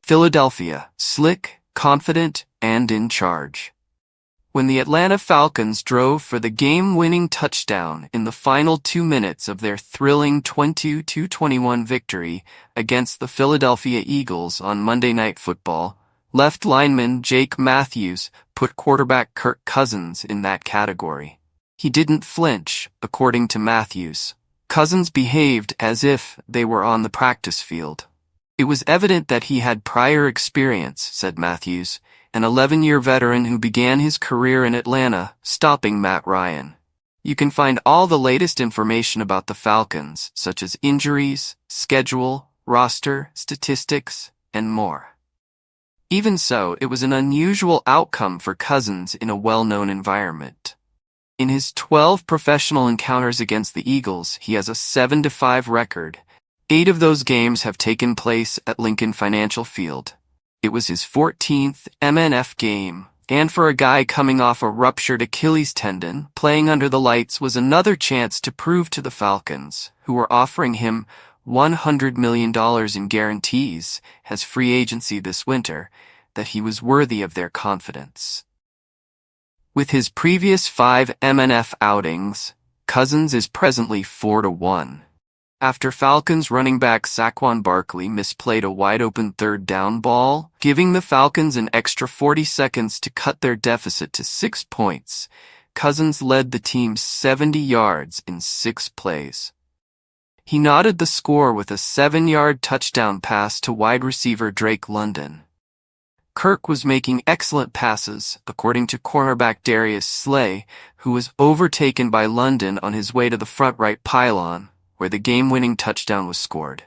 Philadelphia, slick, confident, and in charge. When the Atlanta Falcons drove for the game-winning touchdown in the final 2 minutes of their thrilling 22-21 victory against the Philadelphia Eagles on Monday Night Football, left lineman Jake Matthews put quarterback Kirk Cousins in that category. He didn't flinch, according to Matthews. Cousins behaved as if they were on the practice field. It was evident that he had prior experience, said Matthews, an 11-year veteran who began his career in Atlanta, stopping Matt Ryan. You can find all the latest information about the Falcons, such as injuries, schedule, roster, statistics, and more. Even so, it was an unusual outcome for Cousins in a well-known environment. In his 12 professional encounters against the Eagles, he has a 7-5 record. 8 of those games have taken place at Lincoln Financial Field. It was his 14th MNF game, and for a guy coming off a ruptured Achilles tendon, playing under the lights was another chance to prove to the Falcons, who were offering him $100 million in guarantees as free agency this winter, that he was worthy of their confidence. With his previous 5 MNF outings, Cousins is presently 4-1. After Falcons running back Saquon Barkley misplayed a wide-open third down ball, giving the Falcons an extra 40 seconds to cut their deficit to 6 points, Cousins led the team 70 yards in 6 plays. He knotted the score with a 7-yard touchdown pass to wide receiver Drake London. Kirk was making excellent passes, according to cornerback Darius Slay, who was overtaken by London on his way to the front right pylon, where the game-winning touchdown was scored.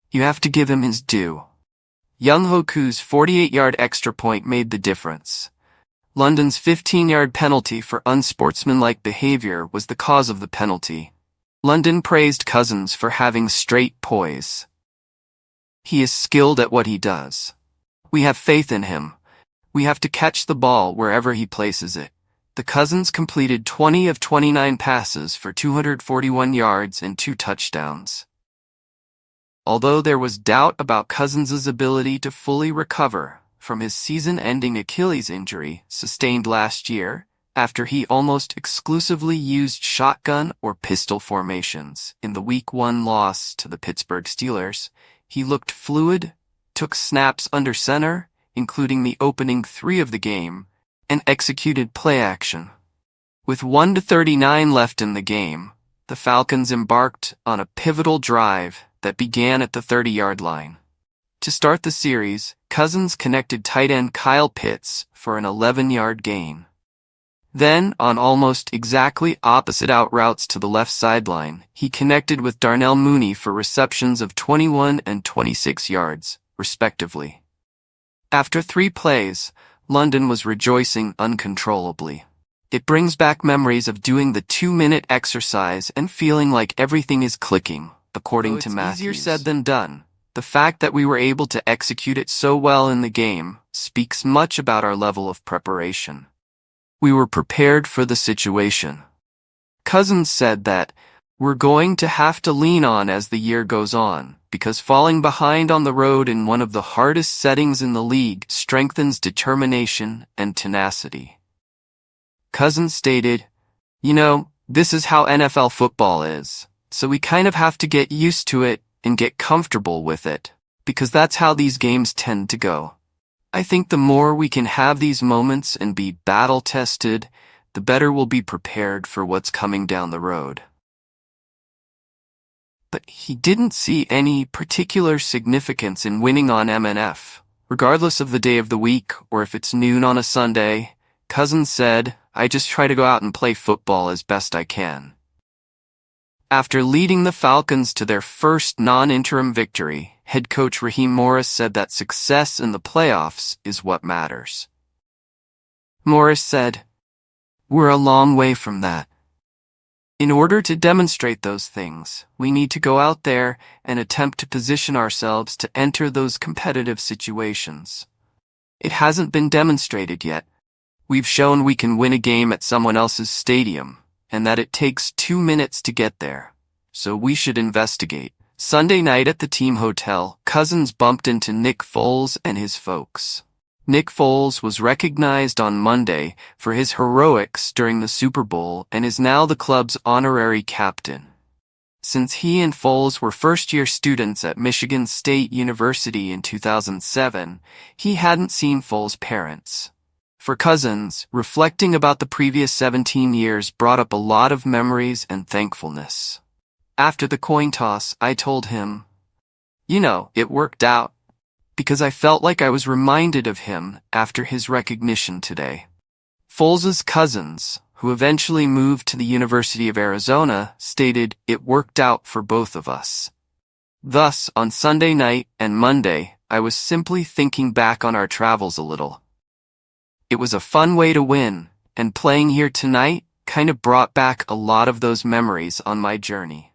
You have to give him his due. Younghoe Koo's 48-yard extra point made the difference. London's 15-yard penalty for unsportsmanlike behavior was the cause of the penalty. London praised Cousins for having straight poise. He is skilled at what he does. We have faith in him. We have to catch the ball wherever he places it. The Cousins completed 20 of 29 passes for 241 yards and 2 touchdowns. Although there was doubt about Cousins' ability to fully recover from his season-ending Achilles injury sustained last year, after he almost exclusively used shotgun or pistol formations in the Week 1 loss to the Pittsburgh Steelers, he looked fluid, took snaps under center, including the opening 3 of the game, and executed play action. With 1:39 left in the game, the Falcons embarked on a pivotal drive that began at the 30-yard line. To start the series, Cousins connected tight end Kyle Pitts for an 11-yard gain. Then, on almost exactly opposite out routes to the left sideline, he connected with Darnell Mooney for receptions of 21 and 26 yards, respectively. After 3 plays, London was rejoicing uncontrollably. It brings back memories of doing the 2-minute exercise and feeling like everything is clicking, according to Matthews. Easier said than done. The fact that we were able to execute it so well in the game speaks much about our level of preparation. We were prepared for the situation. Cousins said that, "We're going to have to lean on as the year goes on, because falling behind on the road in one of the hardest settings in the league strengthens determination and tenacity." Cousins stated, "This is how NFL football is, so we kind of have to get used to it and get comfortable with it, because that's how these games tend to go. I think the more we can have these moments and be battle-tested, the better we'll be prepared for what's coming down the road." But he didn't see any particular significance in winning on MNF, regardless of the day of the week or if it's noon on a Sunday. Cousins said, "I just try to go out and play football as best I can." After leading the Falcons to their first non-interim victory, head coach Raheem Morris said that success in the playoffs is what matters. Morris said, "We're a long way from that. In order to demonstrate those things, we need to go out there and attempt to position ourselves to enter those competitive situations. It hasn't been demonstrated yet. We've shown we can win a game at someone else's stadium, and that it takes 2 minutes to get there. So we should investigate, Sunday night at the team hotel, Cousins bumped into Nick Foles and his folks. Nick Foles was recognized on Monday for his heroics during the Super Bowl and is now the club's honorary captain. Since he and Foles were first-year students at Michigan State University in 2007, he hadn't seen Foles' parents. For Cousins, reflecting about the previous 17 years brought up a lot of memories and thankfulness. After the coin toss, I told him, it worked out, because I felt like I was reminded of him after his recognition today. Foles' cousins, who eventually moved to the University of Arizona, stated it worked out for both of us. Thus, on Sunday night and Monday, I was simply thinking back on our travels a little. It was a fun way to win, and playing here tonight kind of brought back a lot of those memories on my journey.